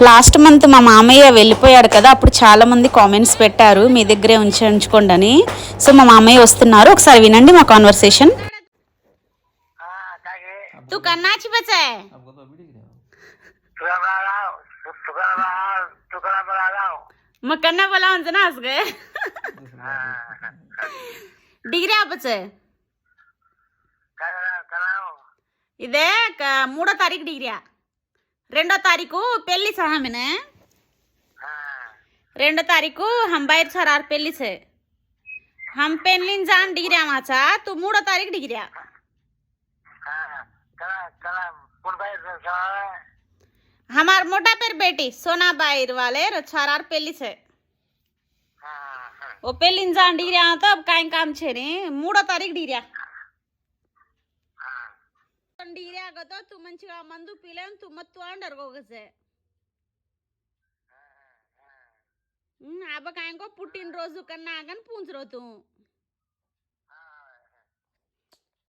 Last month మా మామయ్య వెళ్ళిపోయాడు కదా, అప్పుడు చాలా మంది కామెంట్స్ పెట్టారు మీ దగ్గరే ఉంచుకోండి అని. సో మా మామయ్య వస్తున్నారు, ఒకసారి వినండి మా కాన్వర్సేషన్. तू कन्नाची बच आहे मग कन्ना बोला म्हणतो ना आज गे డిగ్రీ ఆపచ్చే ఇదే 3వ తారీఖు డిగ్రీ 2వ తారీఖు పెళ్లి సహామినే 2వ తారీఖు हम बाहेर छरार पेल्ली छे हम पेनलिन जान डिग्री आमाचा तू 3వ తారీఖు डिग्री हमार मोटा पेर बेटी सोना बाईर वाले छरार पेल्ली छे ओ पेल्लिन जान डिग्री आता अब काय काम छे रे 3వ తారీఖు डिग्री डिग्री आगतो तू मंचिगा मंदू पीले तू मत्तू अंडर गोगसे अब काय को पुट्टिन रोजु कन्ना आगन पूंजरो तू